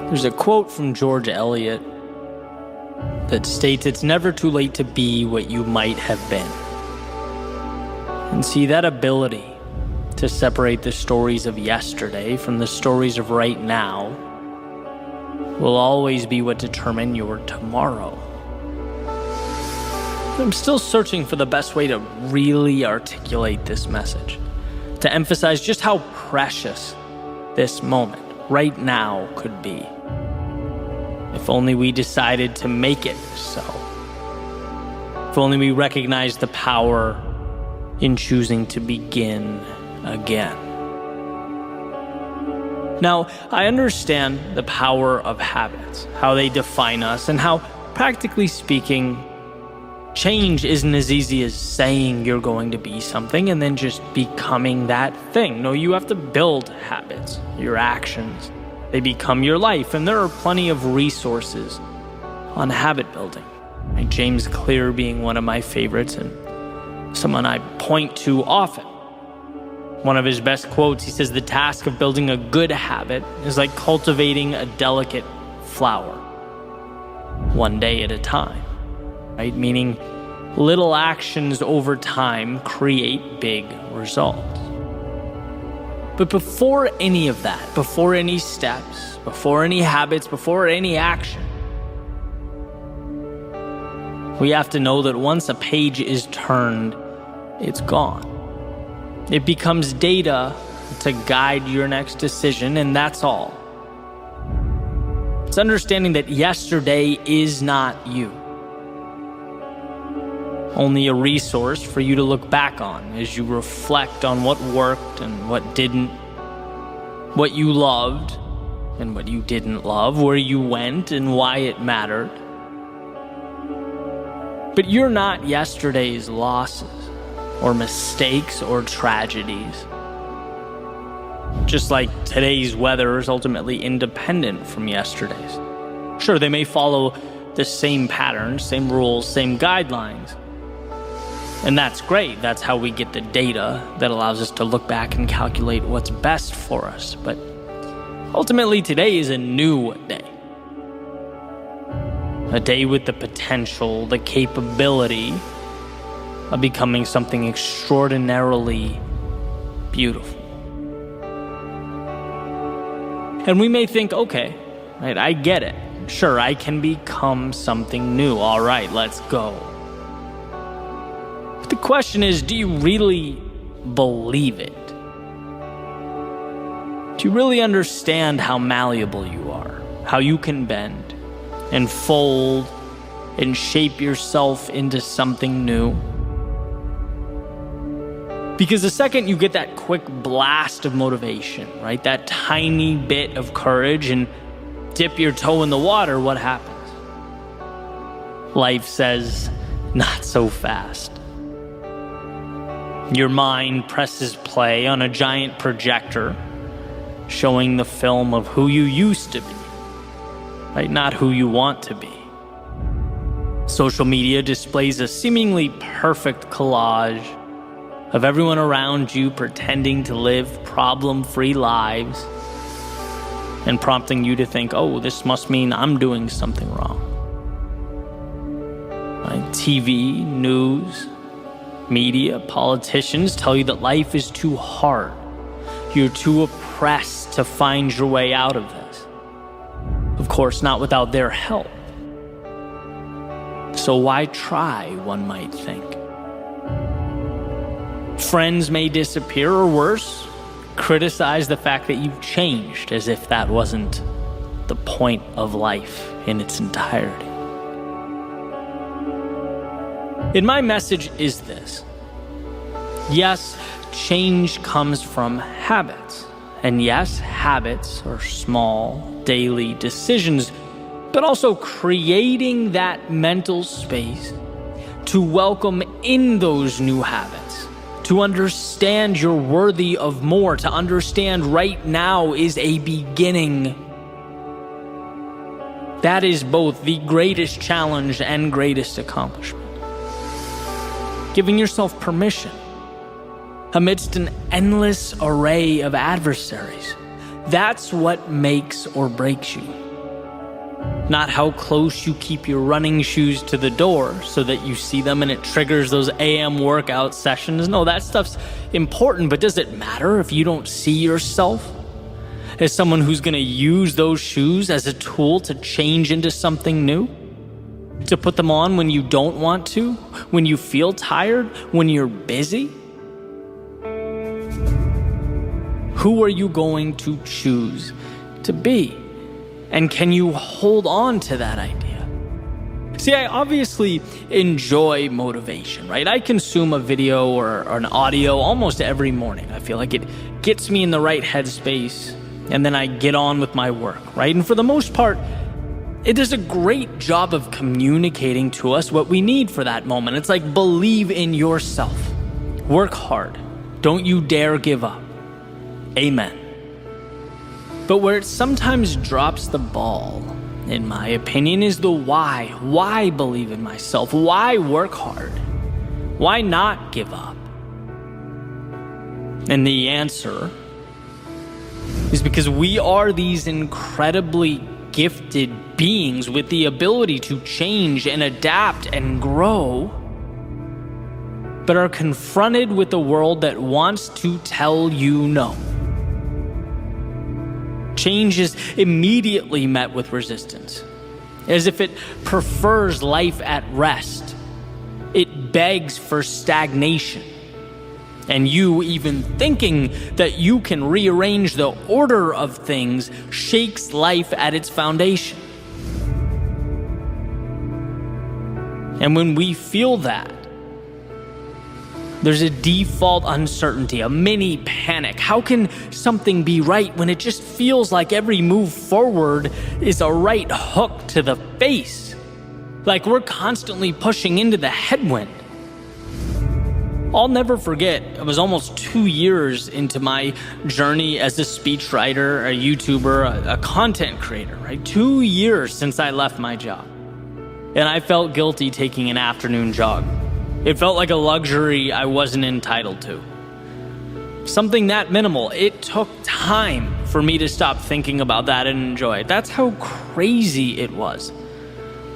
There's a quote from George Eliot that states, "It's never too late to be what you might have been." And see, that ability to separate the stories of yesterday from the stories of right now will always be what determine your tomorrow. I'm still searching for the best way to really articulate this message, to emphasize just how precious this moment right now could be. If only we decided to make it so. If only we recognized the power in choosing to begin again. Now, I understand the power of habits, how they define us, and how, practically speaking, change isn't as easy as saying you're going to be something and then just becoming that thing. No, you have to build habits, your actions. They become your life, and there are plenty of resources on habit building. James Clear being one of my favorites and someone I point to often. One of his best quotes, he says, "The task of building a good habit is like cultivating a delicate flower, one day at a time." Right? Meaning little actions over time create big results. But before any of that, before any steps, before any habits, before any action, we have to know that once a page is turned, it's gone. It becomes data to guide your next decision, and that's all. It's understanding that yesterday is not you. Only a resource for you to look back on as you reflect on what worked and what didn't, what you loved and what you didn't love, where you went and why it mattered. But you're not yesterday's losses or mistakes or tragedies. Just like today's weather is ultimately independent from yesterday's. Sure, they may follow the same patterns, same rules, same guidelines. And that's great. That's how we get the data that allows us to look back and calculate what's best for us. But ultimately, today is a new day. A day with the potential, the capability of becoming something extraordinarily beautiful. And we may think, okay, right, I get it. Sure, I can become something new. All right, let's go. But the question is, do you really believe it? Do you really understand how malleable you are? How you can bend and fold and shape yourself into something new? Because the second you get that quick blast of motivation, right, that tiny bit of courage and dip your toe in the water, what happens? Life says, not so fast. Your mind presses play on a giant projector, showing the film of who you used to be, right? Not who you want to be. Social media displays a seemingly perfect collage of everyone around you pretending to live problem-free lives and prompting you to think, oh, this must mean I'm doing something wrong. Right? TV, news, media, politicians tell you that life is too hard. You're too oppressed to find your way out of this. Of course, not without their help. So why try, one might think. Friends may disappear, or worse, criticize the fact that you've changed as if that wasn't the point of life in its entirety. And my message is this. Yes, change comes from habits. And yes, habits are small, daily decisions, but also creating that mental space to welcome in those new habits, to understand you're worthy of more, to understand right now is a beginning. That is both the greatest challenge and greatest accomplishment. Giving yourself permission amidst an endless array of adversaries. That's what makes or breaks you. not how close you keep your running shoes to the door so that you see them and it triggers those AM workout sessions. No, that stuff's important, but does it matter if you don't see yourself as someone who's going to use those shoes as a tool to change into something new? To put them on when you don't want to, when you feel tired, when you're busy? Who are you going to choose to be? And can you hold on to that idea? See, I obviously enjoy motivation, right? I consume a video or an audio almost every morning. I feel like it gets me in the right headspace, and then I get on with my work, right? And for the most part, it does a great job of communicating to us what we need for that moment. It's like, believe in yourself. Work hard. Don't you dare give up. Amen. But where it sometimes drops the ball, in my opinion, is the why. Why believe in myself? Why work hard? Why not give up? And the answer is because we are these incredibly gifted beings with the ability to change and adapt and grow, but are confronted with a world that wants to tell you no. Change is immediately met with resistance, as if it prefers life at rest. It begs for stagnation. And you even thinking that you can rearrange the order of things shakes life at its foundation. And when we feel that, there's a default uncertainty, a mini panic. How can something be right when it just feels like every move forward is a right hook to the face? Like we're constantly pushing into the headwind. I'll never forget, it was almost 2 years into my journey as a speechwriter, a YouTuber, a content creator, right? 2 years since I left my job. And I felt guilty taking an afternoon jog. It felt like a luxury I wasn't entitled to. Something that minimal. It took time for me to stop thinking about that and enjoy it. That's how crazy it was.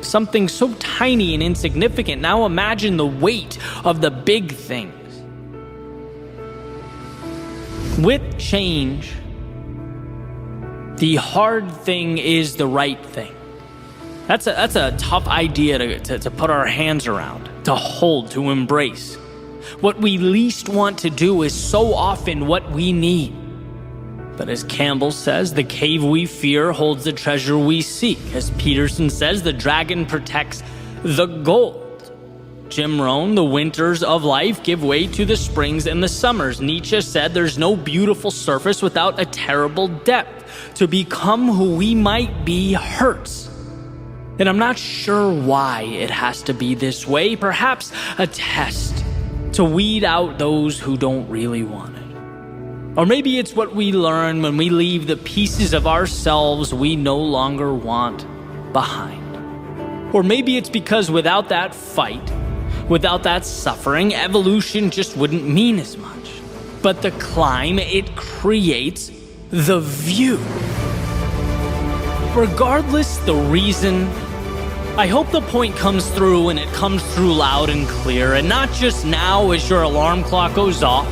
Something so tiny and insignificant. Now imagine the weight of the big things. With change, the hard thing is the right thing. That's a tough idea to put our hands around, to hold, to embrace. What we least want to do is so often what we need. But as Campbell says, the cave we fear holds the treasure we seek. As Peterson says, the dragon protects the gold. Jim Rohn, the winters of life give way to the springs and the summers. Nietzsche said there's no beautiful surface without a terrible depth. To become who we might be hurts. And I'm not sure why it has to be this way. Perhaps a test to weed out those who don't really want it. Or maybe it's what we learn when we leave the pieces of ourselves we no longer want behind. Or maybe it's because without that fight, without that suffering, evolution just wouldn't mean as much. But the climb, it creates the view. Regardless the reason, I hope the point comes through and it comes through loud and clear, and not just now as your alarm clock goes off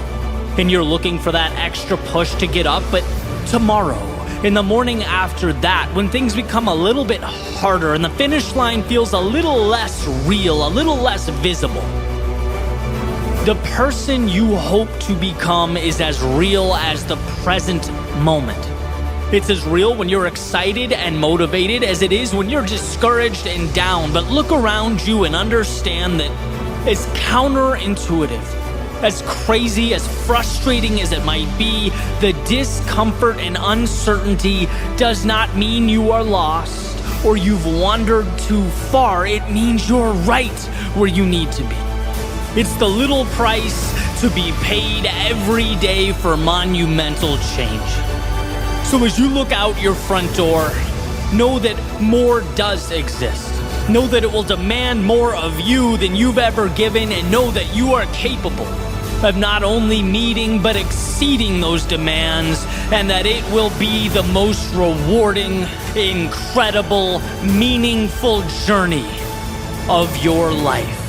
and you're looking for that extra push to get up, but tomorrow, in the morning after that, when things become a little bit harder and the finish line feels a little less real, a little less visible. The person you hope to become is as real as the present moment. It's as real when you're excited and motivated as it is when you're discouraged and down. But look around you and understand that as counterintuitive, as crazy, as frustrating as it might be, the discomfort and uncertainty does not mean you are lost or you've wandered too far. It means you're right where you need to be. It's the little price to be paid every day for monumental change. So as you look out your front door, know that more does exist. Know that it will demand more of you than you've ever given, and know that you are capable of not only meeting but exceeding those demands, and that it will be the most rewarding, incredible, meaningful journey of your life.